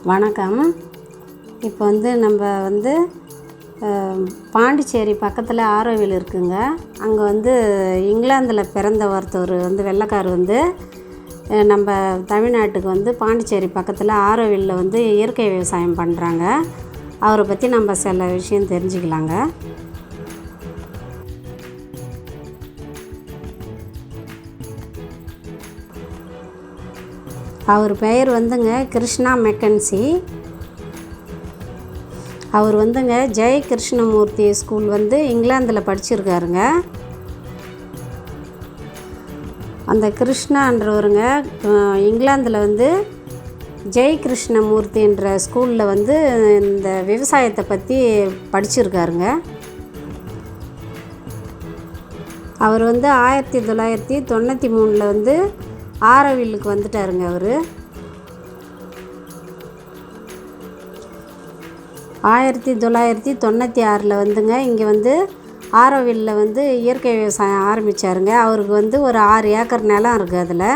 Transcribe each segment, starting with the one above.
வணக்கம். இப்போ நம்ம பாண்டிச்சேரி பக்கத்தில் ஆரோவில் இருக்குங்க. அங்கே இங்கிலாந்தில் பிறந்த ஒருத்தர் வெள்ளைக்கார் நம்ம தமிழ்நாட்டுக்கு பாண்டிச்சேரி பக்கத்தில் ஆரோவில்ல இயற்கை விவசாயம் பண்ணுறாங்க. அவரை பற்றி நம்ம சில விஷயம் தெரிஞ்சுக்கலாங்க. அவர் பெயர் கிருஷ்ணா மெக்கன்சி. அவர் ஜெய் கிருஷ்ணமூர்த்தி ஸ்கூல் இங்கிலாந்தில் படிச்சிருக்காருங்க. அந்த கிருஷ்ணான்றவருங்க இங்கிலாந்தில் ஜெய் கிருஷ்ணமூர்த்தின்ற ஸ்கூலில் இந்த விவசாயத்தை பற்றி படிச்சிருக்காருங்க. அவர் 1993 ஆரோவில்லுக்கு வந்துட்டாருங்க. அவர் 1996 இங்கே ஆரோவில்ல இயற்கை விவசாயம் ஆரம்பித்தாருங்க. அவருக்கு ஒரு 6 ஏக்கர் நிலம் இருக்குது. அதில்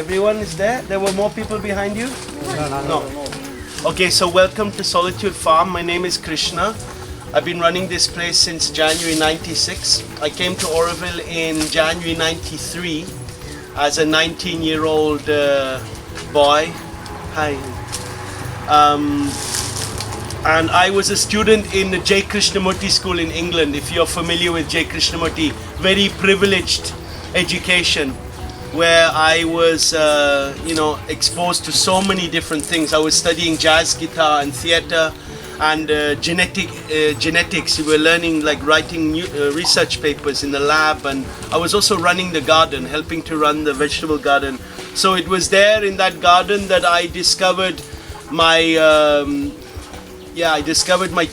Everyone is there? There were more people behind you? No. Okay, so welcome to Solitude Farm. My name is Krishna. I've been running this place since January 96. I came to Auroville in January 93 as a 19-year-old boy. Hi. And I was a student in the J. Krishnamurti School in England. If you're familiar with J. Krishnamurti, very privileged education where I was, exposed to so many different things. I was studying jazz guitar and theatre and genetics. We were learning writing research papers in the lab, and I was also running the garden, helping to run the vegetable garden. So it was there in that garden that I discovered my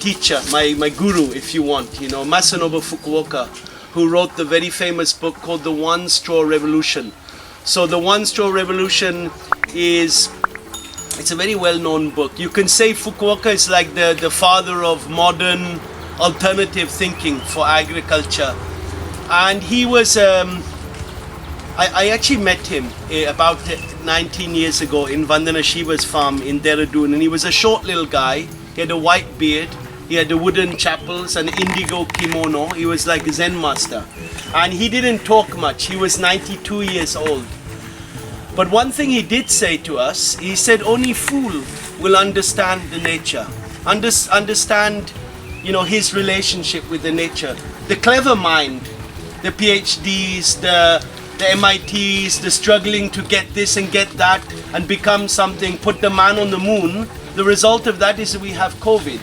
teacher, my guru, if you want, Masanobu Fukuoka, who wrote the very famous book called The One Straw Revolution. So the One Straw Revolution it's a very well-known book. You can say Fukuoka is like the father of modern alternative thinking for agriculture. And he was, I actually met him about 19 years ago in Vandana Shiva's farm in Dehradun. And he was a short little guy. He had a white beard. He had the wooden chapels and indigo kimono. He was like a Zen master. And he didn't talk much. He was 92 years old. But one thing he did say to us, he said only fool will understand the nature, understand, his relationship with the nature. The clever mind, the PhDs, the MITs, the struggling to get this and get that and become something, put the man on the moon, the result of that is that we have COVID.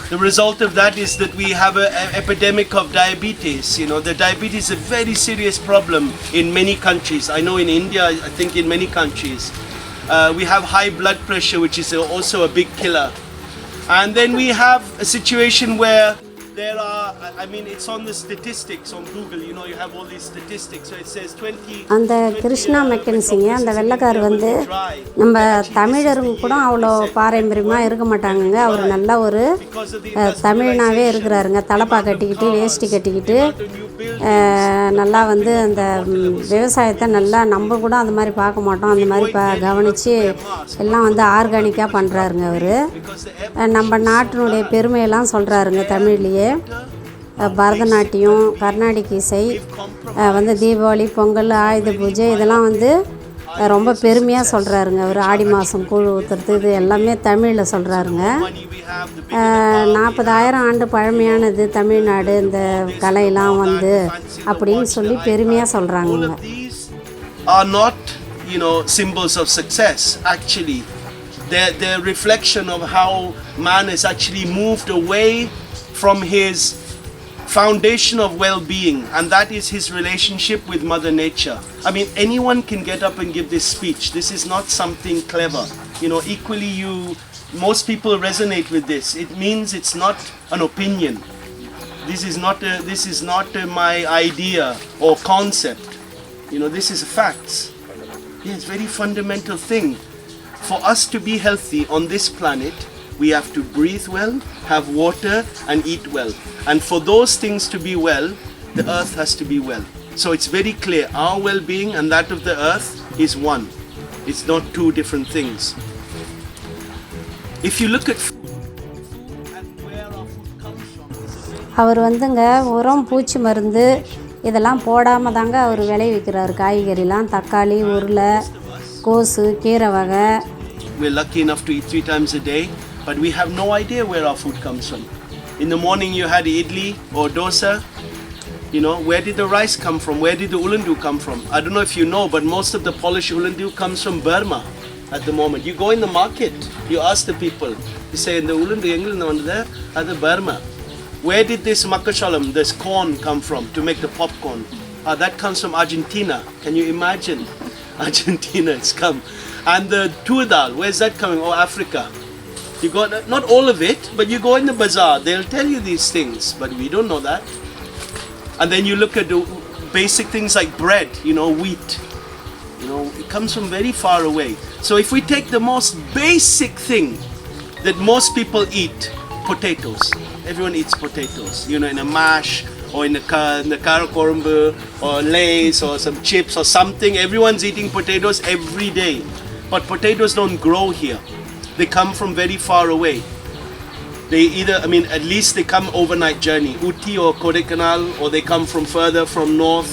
The result of that is that we have an epidemic of diabetes. The diabetes is a very serious problem in many countries. I know in India, I think in many countries. We have high blood pressure, which is also a big killer. And then we have a situation where there are, it's on the statistics on Google, you have all these statistics. So it says 20... அந்த கிருஷ்ணா மெக்கன்சிங்க, அந்த வெள்ளைக்கார் நம்ம தமிழருங்க கூட அவ்வளோ பாரம்பரியமாக இருக்க மாட்டாங்கங்க. அவர் நல்லா ஒரு தமிழனாகவே இருக்கிறாருங்க. தலப்பா கட்டிக்கிட்டு, வேஷ்டி கட்டிக்கிட்டு, நல்லா அந்த விவசாயத்தை நல்லா நம்ம கூட அந்த மாதிரி பார்க்க மாட்டோம். அந்த மாதிரி கவனித்து எல்லாம் ஆர்கானிக்காக பண்ணுறாருங்க. அவர் நம்ம நாட்டினுடைய பெருமையெல்லாம் சொல்கிறாருங்க தமிழ்லேயே. பரதநாட்டியம், கர்நாடிக் இசை, தீபாவளி, பொங்கல், ஆயுத பூஜை இதெல்லாம் ரொம்ப பெருமையாக சொல்கிறாருங்க. அவர் ஆடி மாதம் கூழ் ஊற்றுறது இது எல்லாமே தமிழில் சொல்கிறாருங்க. 40,000 ஆண்டு பழமையானது தமிழ்நாடு, இந்த கலையெல்லாம் அப்படின்னு சொல்லி பெருமையாக சொல்கிறாங்க. Are not, symbols of success. Actually, they're reflection of how man has actually moved away from his foundation of well-being, and that is his relationship with Mother Nature. Anyone can get up and give this speech. This is not something clever. Equally most people resonate with this. It means it's not an opinion. This is not my idea or concept. This is facts. It's a very fundamental thing. For us to be healthy on this planet, we have to breathe well, have water and eat well. And for those things to be well, the earth has to be well. So it's very clear, our well-being and that of the earth is one. It's not two different things. If you look at food and where our food comes from, அவர் வந்துங்க உரம் பூச்சி மருந்து இதெல்லாம் போடாமல் தாங்க அவர் விளைவிக்கிறார். காய்கறிலாம் தக்காளி, உருளை, கோஸு, கீரை வகை. We're lucky enough to eat 3 times a day, but we have no idea where our food comes from. In the morning you had idli or dosa. You know, where did the rice come from? Where did the ulandu come from? I don't know if you know, but most of the polished ulandu comes from Burma at the moment. You go in the market, you ask the people, you say, the ulandu engilundu vandha adu Burma. Where did this makashalam, this corn come from to make the popcorn? That comes from Argentina. Can you imagine? Argentina, it's come. And the tur dal, where's that coming? Oh, Africa. You got not all of it, but you go in the bazaar, they'll tell you these things, but we don't know that. And then you look at the basic things like bread, you know, wheat. You know, it comes from very far away. So if we take the most basic thing that most people eat, potatoes. Everyone eats potatoes, you know, in a mash or in the karakorumbu or lays or some chips or something. Everyone's eating potatoes every day. But potatoes don't grow here. They come from very far away. They either, I mean, at least they come overnight journey, Uti or Kodaikanal, or they come from further from north.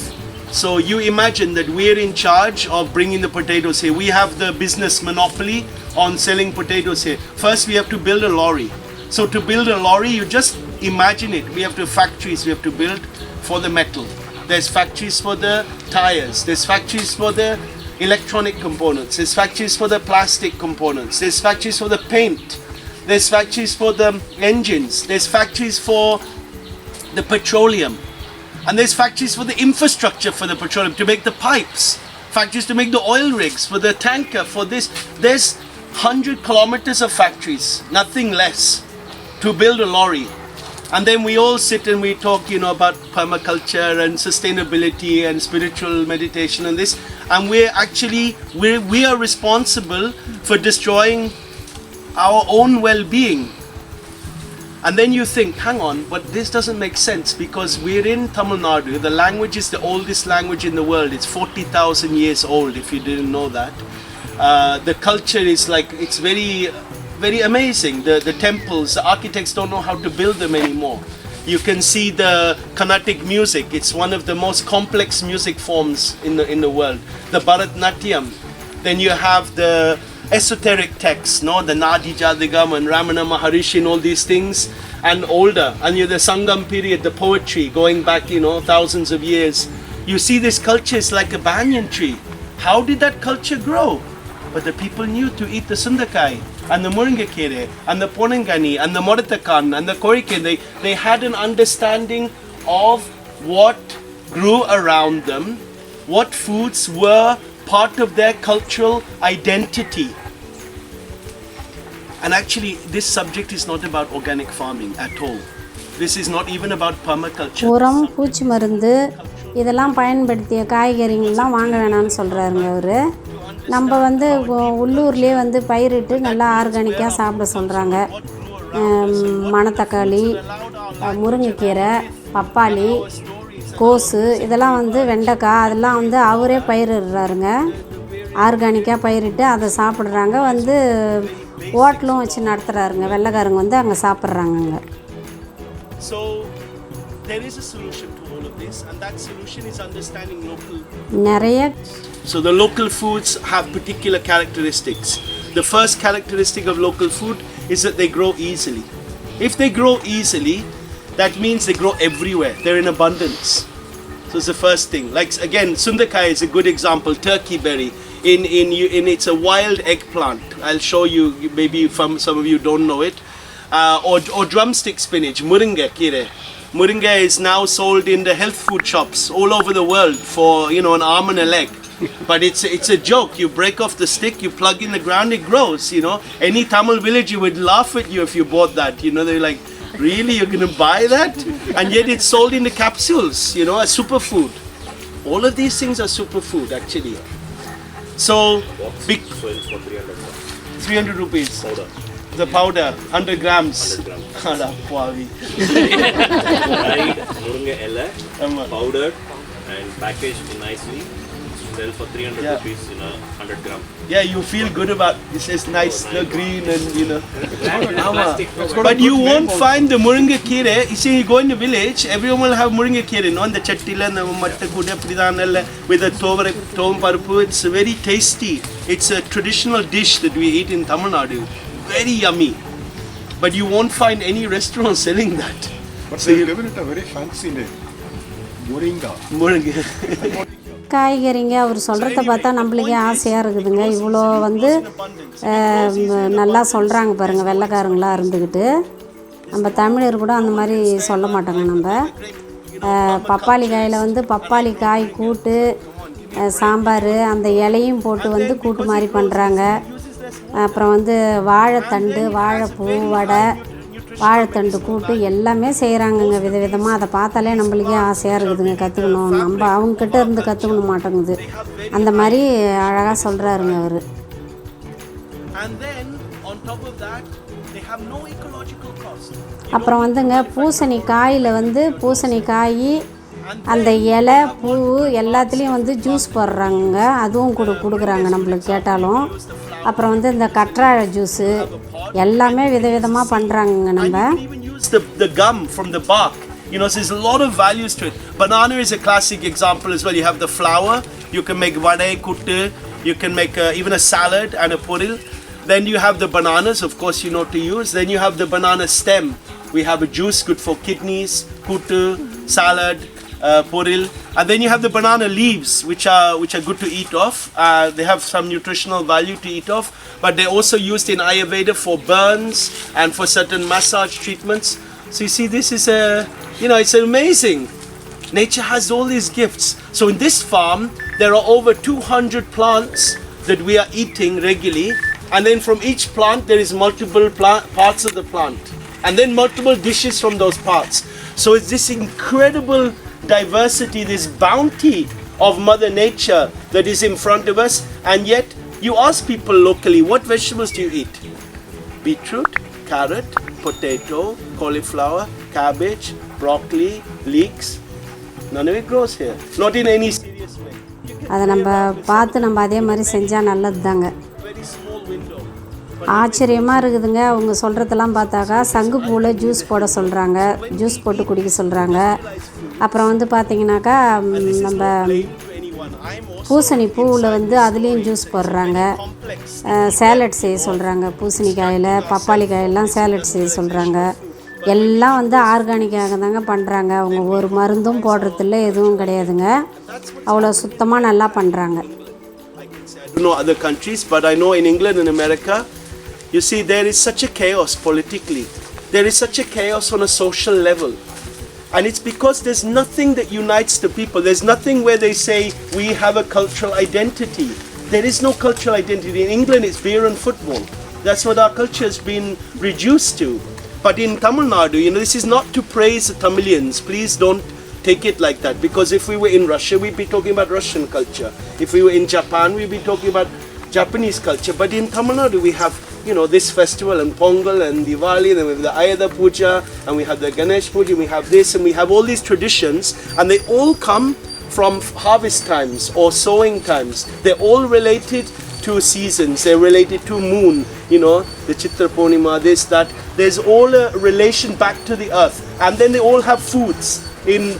So you imagine that we're in charge of bringing the potatoes here. We have the business monopoly on selling potatoes here. First we have to build a lorry. So to build a lorry, you just imagine it. We have to factories we have to build for the metal. There's factories for the tires. There's factories for the electronic components. There's factories for the plastic components. There's factories for the paint. There's factories for the engines. There's factories for the petroleum. And there's factories for the infrastructure for the petroleum, to make the pipes. Factories to make the oil rigs, for the tanker, for this. There's 100 kilometers of factories, nothing less, to build a lorry. And then we all sit and we talk, you know, about permaculture and sustainability and spiritual meditation and this. And we're actually, we are responsible for destroying our own well-being. And then you think, hang on, but this doesn't make sense, because we're in Tamil Nadu. The language is the oldest language in the world. It's 40,000 years old, if you didn't know that. The culture is like, it's very, very amazing. The temples, the architects don't know how to build them anymore. You can see the Carnatic music. It's one of the most complex music forms in the world. The Bharatnatyam. Then you have the esoteric texts, no, the Nadi Jadigam and Ramana Maharishi and all these things, and older. And you the Sangam period, the poetry going back, you know, thousands of years. You see this culture is like a banyan tree. How did that culture grow? But the people knew to eat the Sundakai and the Muringakere and the Ponangani and the Moratakan and the Korike. They had an understanding of what grew around them, what foods were part of their cultural identity. And actually, this subject is not about organic farming at all. This is not even about permaculture. உரம், பூச்சி மருந்து இதெல்லாம் பயன்படுத்திய காய்கறிகள்லாம் வாங்க வேணாம்னு சொல்கிறாருங்க அவர். நம்ம வந்து உள்ளூர்லேயே வந்து பயிரிட்டு நல்லா ஆர்கானிக்காக சாப்பிட சொல்கிறாங்க. மணத்தக்காளி, முருங்கைக்கீரை, பப்பாளி, கோஸு, இதெல்லாம் வந்து வெண்டைக்காய், அதெல்லாம் வந்து அவரே பயிரிடுறாருங்க. ஆர்கானிக்காக பயிரிட்டு அதை சாப்பிட்றாங்க. வந்து ஹோட்டலும் வச்சு நடத்துகிறாருங்க. வெள்ளைக்காரங்க வந்து அங்கே சாப்பிட்றாங்கங்க. So there is a solution to all of this, and that solution is understanding local. நிறைய So the local foods have particular characteristics. The first characteristic of local food is that they grow easily. If they grow easily, that means they grow everywhere. They're in abundance. So it's the first thing. Like again, Sundakai is a good example. Turkey berry. In it's a wild eggplant. I'll show you. Maybe some of you don't know it. Or drumstick spinach. Moringa kire. Moringa is now sold in the health food shops all over the world for, you know, an arm and a leg. But it's a joke. You break off the stick, you plug in the ground, it grows. You know, any Tamil village would laugh at you if you bought that. You know, they're like, really, you're gonna buy that? And yet it's sold in the capsules. You know, a superfood. All of these things are superfood actually. So big. So it's for 300 rupees. Powder. The powder, 100 grams. 100 grams. Ada pavi. Dried murunga ella, powdered and packaged nicely. Sell for 300 Yeah. rupees in a 100 gram. Yeah, you feel good about this is nice, the green and Plastic cover. But you won't find the moringa kire. You see, you go in the village, everyone will have moringa kire, no? And the chattila and the matta kuda pridanalla with the tom parpu. It's very tasty. It's a traditional dish that we eat in Tamil Nadu. Very yummy. But you won't find any restaurant selling that. But they live in it a very fancy name. Moringa. Moringa. காய்கறிங்க அவர் சொல்கிறத பார்த்தா நம்மளுக்கே ஆசையாக இருக்குதுங்க. இவ்வளோ வந்து நல்லா சொல்கிறாங்க பாருங்கள், வெள்ளைக்காரங்களாக இருந்துக்கிட்டு. நம்ம தமிழர் கூட அந்த மாதிரி சொல்ல மாட்டோங்க. நம்ம பப்பாளி காயில் வந்து பப்பாளி காய் கூட்டு, சாம்பார், அந்த இலையும் போட்டு வந்து கூட்டு மாதிரி பண்ணுறாங்க. அப்புறம் வந்து வாழைத்தண்டு, வாழைப்பூ வடை, வாழைத்தண்டு கூட்டு எல்லாமே செய்கிறாங்கங்க விதவிதமாக. அதை பார்த்தாலே நம்மளுக்கே ஆசையாக இருக்குதுங்க கற்றுக்கணும். நம்ம அவங்கக்கிட்ட இருந்து கற்றுக்கணும் மாட்டேங்குது. அந்த மாதிரி அழகாக சொல்கிறாருங்க அவர். அப்புறம் வந்துங்க பூசணிக்காயில் வந்து பூசணிக்காய், அந்த இலை, பூ எல்லாத்துலேயும் வந்து ஜூஸ் போடுறாங்க. அதுவும் கொடுக்குறாங்க நம்மளுக்கு கேட்டாலும். அப்புறம் வந்து இந்த கற்றாழை ஜூஸு எல்லாமே விதவிதமாக பண்ணுறாங்க. நம்ம the gum from the bark, you know, so there's a lot of values to it. Banana is a classic example as well. You have the flour, you can make vade, kuttu, you can make even a salad and a poril. Then you have the bananas, of course you know to use. Then you have the banana stem. We have a juice good for kidneys, kuttu, salad, poril. And then you have the banana leaves, which are good to eat off. They have some nutritional value to eat off, but they're also used in Ayurveda for burns and for certain massage treatments. So you see, this is it's amazing. Nature has all these gifts. So in this farm, there are over 200 plants that we are eating regularly, and then from each plant there is multiple parts of the plant, and then multiple dishes from those parts. So it's this incredible diversity, this bounty of Mother Nature that is in front of us. And yet you ask people locally, what vegetables do you eat? Beetroot, carrot, potato, cauliflower, cabbage, broccoli, leeks. None of it grows here, not in any serious way. அதை நம்ம பார்த்து நம்ம அதே மாதிரி செஞ்சால் நல்லது தாங்க. Very small window. ஆச்சரியமாக இருக்குதுங்க. அவங்க சொல்கிறதெல்லாம் பார்த்தாக்கா சங்குப்பூவில் ஜூஸ் போட சொல்கிறாங்க, ஜூஸ் போட்டு குடிக்க சொல்கிறாங்க. அப்புறம் வந்து பார்த்திங்கனாக்கா நம்ம பூசணி பூவில் வந்து அதுலேயும் ஜூஸ் போடுறாங்க. சேலட் செய்ய சொல்கிறாங்க. பூசணிக்காயில், பப்பாளி காயெல்லாம் சேலட் செய்ய சொல்கிறாங்க. எல்லாம் வந்து ஆர்கானிக்காக தாங்க பண்ணுறாங்க. அவங்க ஒரு மருந்தும் போடுறதில்ல, எதுவும் கிடையாதுங்க. அவ்வளோ சுத்தமாக நல்லா பண்ணுறாங்க. I don't know other countries, but I know in England and America, you see, there is such a chaos politically. There is such a chaos on a social level. And it's because there's nothing that unites the people. There's nothing where they say, we have a cultural identity. There is no cultural identity. In England, it's beer and football. That's what our culture has been reduced to. But in Tamil Nadu, this is not to praise the Tamilians. Please don't take it like that. Because if we were in Russia, we'd be talking about Russian culture. If we were in Japan, we'd be talking about Japanese culture. But in Tamil Nadu, we have, this festival and Pongal and Diwali, and then we have the Ayada Puja, and we have the Ganesh Puja, we have this, and we have all these traditions, and they all come from harvest times or sowing times. They're all related to seasons. They're related to moon, the Chitra Purnima, this, that. There's all a relation back to the earth. And then they all have foods. In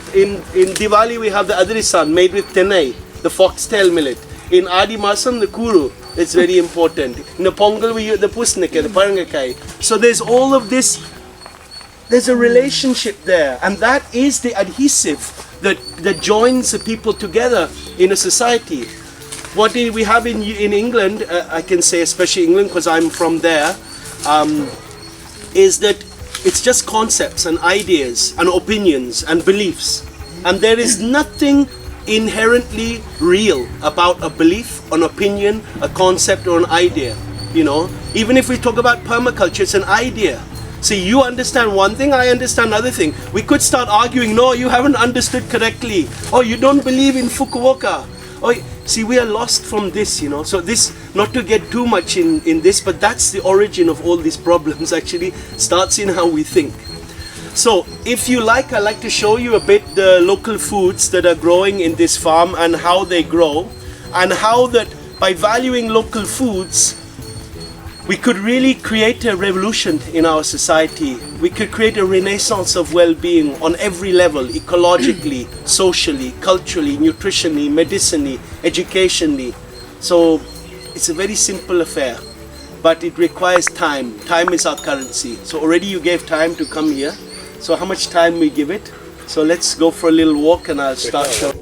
Diwali, we have the Adrisan made with tenai, the foxtail millet. In Adi Masam, the kuru, it's very important. In the Pongal, we use the pusnika, the parangakai. So there's all of this, there's a relationship there. And that is the adhesive that joins the people together in a society. What we have in England, I can say especially England because I'm from there, is that it's just concepts and ideas and opinions and beliefs. And there is nothing inherently real about a belief, an opinion, a concept or an idea. Even if we talk about permaculture, it's an idea. See, you understand one thing, I understand another thing. We could start arguing, no, you haven't understood correctly. Oh, you don't believe in Fukuoka. Oh, see, we are lost from this, So this, not to get too much in this, but that's the origin of all these problems actually, starts in how we think. So if you like, I'd like to show you a bit the local foods that are growing in this farm and how they grow, and how that by valuing local foods we could really create a revolution in our society. We could create a renaissance of well-being on every level, ecologically, socially, culturally, nutritionally, medicinally, educationally. So it's a very simple affair, but it requires time. Time is our currency. So already you gave time to come here. So how much time we give it? So let's go for a little walk and I'll start showing.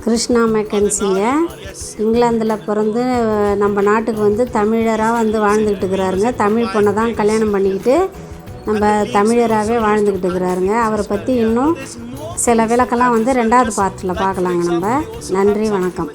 Krishna மெக்கன்சிங்க இங்கிலாந்தில் பிறந்து நம்ம நாட்டுக்கு வந்து தமிழராக வந்து வாழ்ந்துக்கிட்டு இருக்கிறாருங்க. தமிழ் பொண்ணை தான் கல்யாணம் பண்ணிக்கிட்டு நம்ம தமிழராகவே வாழ்ந்துக்கிட்டு இருக்கிறாருங்க. அவரை பற்றி இன்னும் சில விளக்கெல்லாம் வந்து 2வது பார்ட்டில் பார்க்கலாங்க நம்ம. நன்றி, வணக்கம்.